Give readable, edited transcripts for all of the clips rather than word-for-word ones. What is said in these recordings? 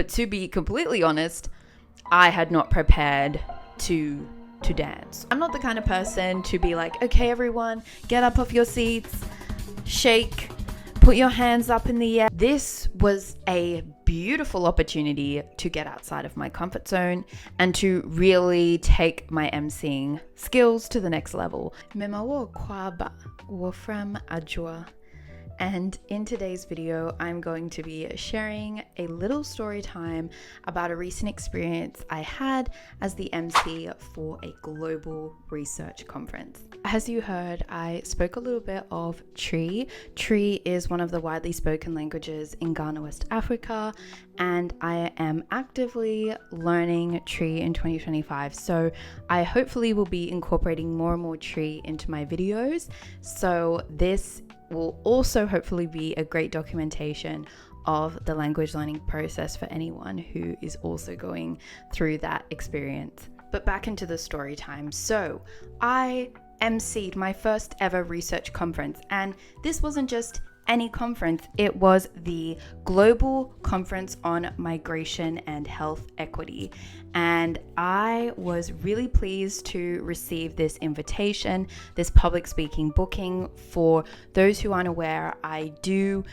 But to be completely honest, I had not prepared to dance. I'm not the kind of person to be like, okay, everyone, get up off your seats, shake, put your hands up in the air. This was a beautiful opportunity to get outside of my comfort zone and to really take my emceeing skills to the next level. Memawo kwaba wofram ajwa. And in today's video, I'm going to be sharing a little story time about a recent experience I had as the MC for a global research conference. As you heard, I spoke a little bit of Twi. Twi is one of the widely spoken languages in Ghana, West Africa, and I am actively learning Twi in 2025. So I hopefully will be incorporating more and more Twi into my videos. So this will also hopefully be a great documentation of the language learning process for anyone who is also going through that experience. But back into the story time. So I emceed my first ever research conference, and this wasn't just any conference, it was the Global Conference on Migration and Health Equity. And I was really pleased to receive this invitation, this public speaking booking. For those who aren't aware, I do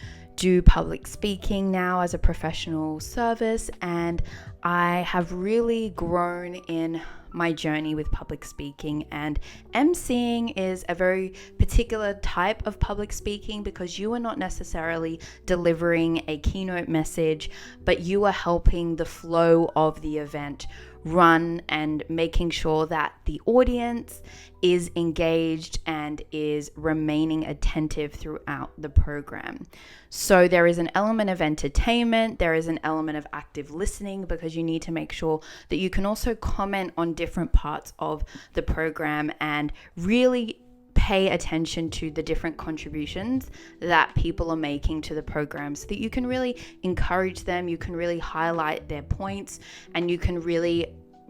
public speaking now as a professional service, and I have really grown in my journey with public speaking, and emceeing is a very particular type of public speaking because you are not necessarily delivering a keynote message, but you are helping the flow of the event run and making sure that the audience is engaged and is remaining attentive throughout the program. So there is an element of entertainment, there is an element of active listening, because you need to make sure that you can also comment on different parts of the program and really pay attention to the different contributions that people are making to the program, so that you can really encourage them, you can really highlight their points, and you can really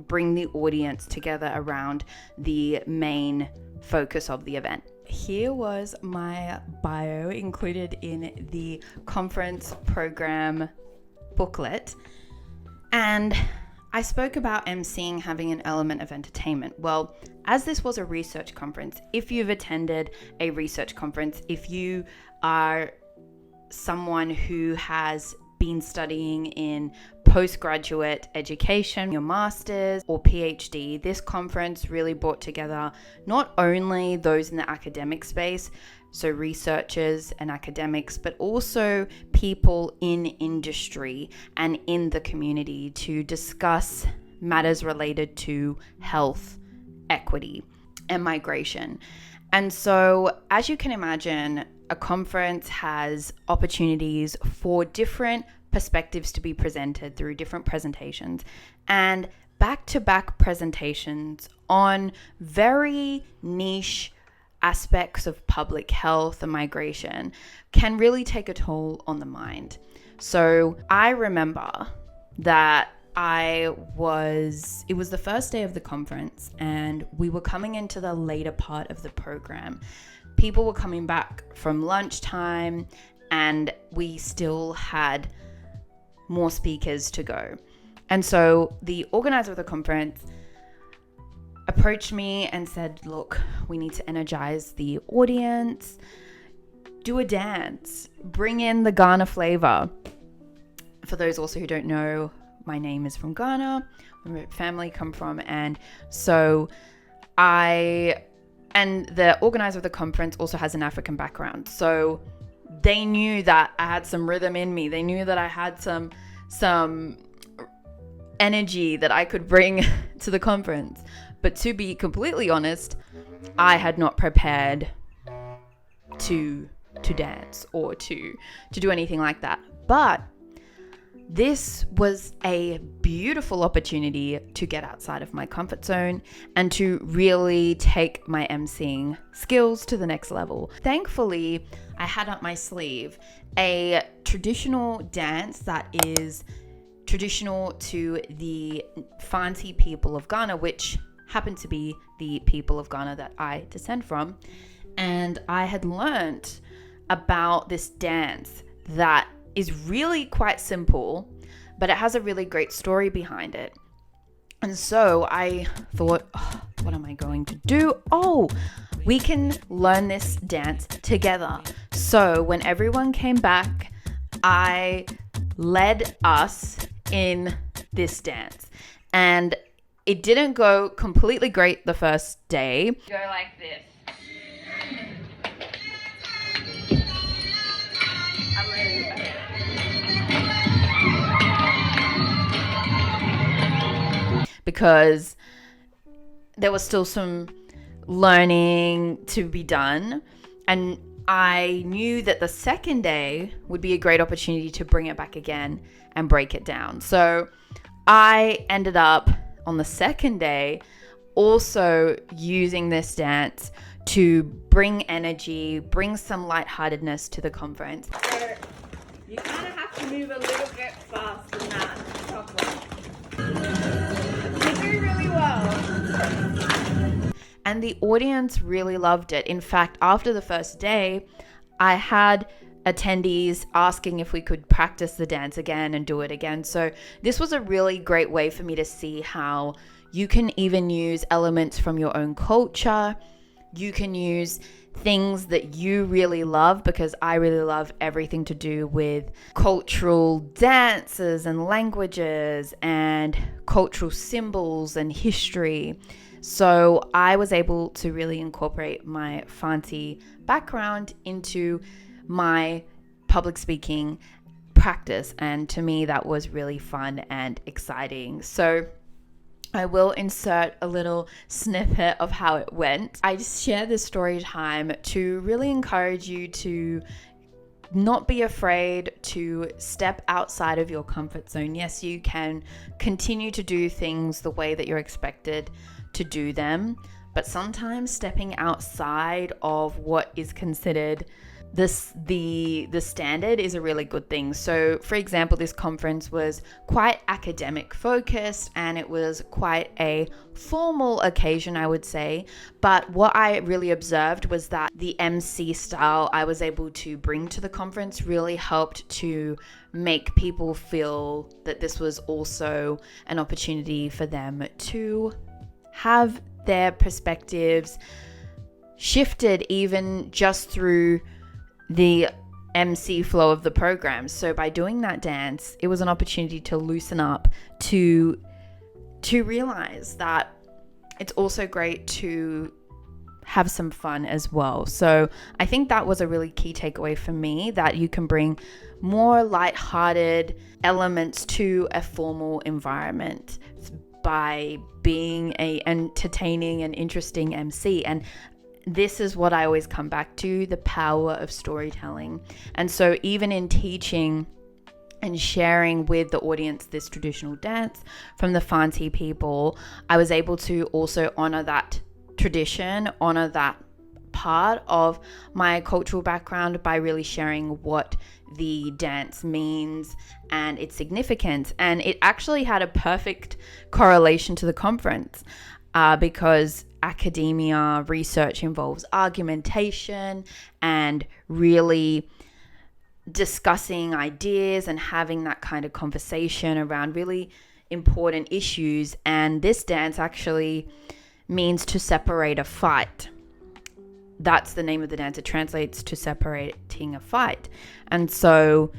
bring the audience together around the main focus of the event. Here was my bio included in the conference program booklet, and I spoke about emceeing having an element of entertainment. Well, as this was a research conference, if you've attended a research conference, if you are someone who has been studying in postgraduate education, your master's or PhD, this conference really brought together not only those in the academic space, so researchers and academics, but also people in industry and in the community to discuss matters related to health, equity, and migration. And so, as you can imagine, a conference has opportunities for different perspectives to be presented through different presentations, and back-to-back presentations on very niche aspects of public health and migration can really take a toll on the mind. So I remember that it was the first day of the conference, and we were coming into the later part of the program. People were coming back from lunchtime, and we still had more speakers to go. And so the organizer of the conference approached me and said, look, we need to energize the audience, do a dance, bring in the Ghana flavor. For those also who don't know, my name is from Ghana, where my family come from, and so and the organizer of the conference also has an African background. So they knew that I had some rhythm in me. They knew that I had some energy that I could bring to the conference. But to be completely honest, I had not prepared to dance or to do anything like that. But this was a beautiful opportunity to get outside of my comfort zone and to really take my emceeing skills to the next level. Thankfully, I had up my sleeve a traditional dance that is traditional to the Fanti people of Ghana, which happen to be the people of Ghana that I descend from. And I had learned about this dance that is really quite simple, but it has a really great story behind it. And so I thought, oh, what am I going to do? Oh, we can learn this dance together. So when everyone came back, I led us in this dance. And it didn't go completely great the first day. Go like this. Because there was still some learning to be done, and I knew that the second day would be a great opportunity to bring it back again and break it down. So I ended up on the second day also using this dance to bring energy, bring some lightheartedness to the conference. So you kind of have to move a little bit faster than that top one. You do really well. And the audience really loved it. In fact, after the first day, I had attendees asking if we could practice the dance again and do it again. So this was a really great way for me to see how you can even use elements from your own culture. You can use things that you really love, because I really love everything to do with cultural dances and languages and cultural symbols and history. So I was able to really incorporate my Fanti background into my public speaking practice. And to me, that was really fun and exciting. So I will insert a little snippet of how it went. I just share this story time to really encourage you to not be afraid to step outside of your comfort zone. Yes, you can continue to do things the way that you're expected to do them, but sometimes stepping outside of what is considered the standard is a really good thing. So for example, this conference was quite academic focused and it was quite a formal occasion, I would say. But what I really observed was that the MC style I was able to bring to the conference really helped to make people feel that this was also an opportunity for them to have their perspectives shifted, even just through the MC flow of the program. So by doing that dance, it was an opportunity to loosen up, to realize that it's also great to have some fun as well. So I think that was a really key takeaway for me, that you can bring more lighthearted elements to a formal environment by being a entertaining and interesting MC. And this is what I always come back to, the power of storytelling. And so even in teaching and sharing with the audience this traditional dance from the Fanti people, I was able to also honor that tradition, honor that part of my cultural background by really sharing what the dance means and its significance. And it actually had a perfect correlation to the conference because academia research involves argumentation and really discussing ideas and having that kind of conversation around really important issues. And this dance actually means to separate a fight. That's the name of the dance. It translates to separating a fight. And so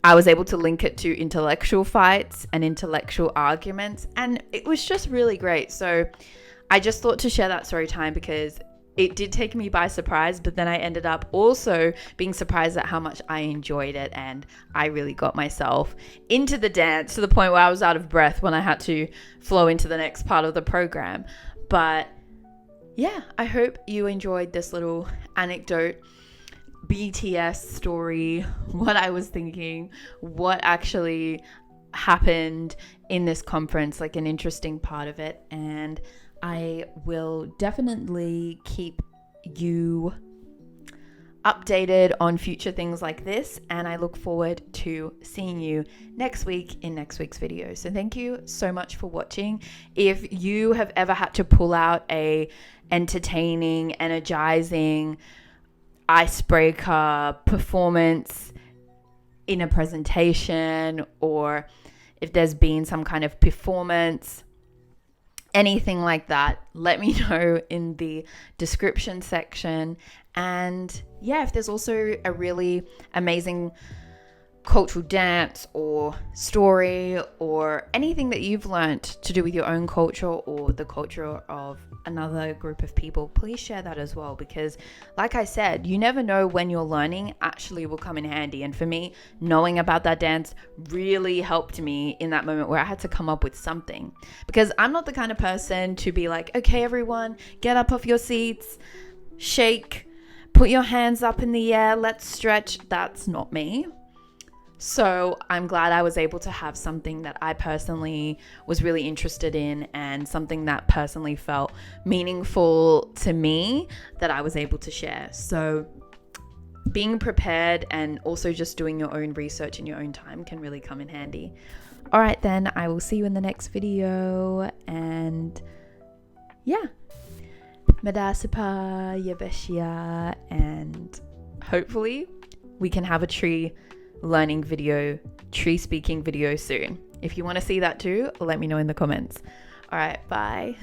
I was able to link it to intellectual fights and intellectual arguments, and it was just really great. So I just thought to share that story time because it did take me by surprise, but then I ended up also being surprised at how much I enjoyed it, and I really got myself into the dance to the point where I was out of breath when I had to flow into the next part of the program. But yeah, I hope you enjoyed this little anecdote, BTS story, what I was thinking, what actually happened in this conference, like an interesting part of it. And I will definitely keep you updated on future things like this, and I look forward to seeing you next week in next week's video. So thank you so much for watching. If you have ever had to pull out a entertaining, energizing, icebreaker performance in a presentation, or if there's been some kind of performance, anything like that, let me know in the description section. And yeah, if there's also a really amazing cultural dance or story or anything that you've learned to do with your own culture or the culture of another group of people, please share that as well, because like I said, you never know when you're learning actually will come in handy. And for me, knowing about that dance really helped me in that moment where I had to come up with something, because I'm not the kind of person to be like, okay everyone, get up off your seats, shake, put your hands up in the air, let's stretch. That's not me. So I'm glad I was able to have something that I personally was really interested in and something that personally felt meaningful to me that I was able to share. So being prepared and also just doing your own research in your own time can really come in handy. All right, then I will see you in the next video. And yeah, Madasipa Yabeshia, and hopefully we can have a tree speaking video soon. If you want to see that too, let me know in the comments. All right, bye.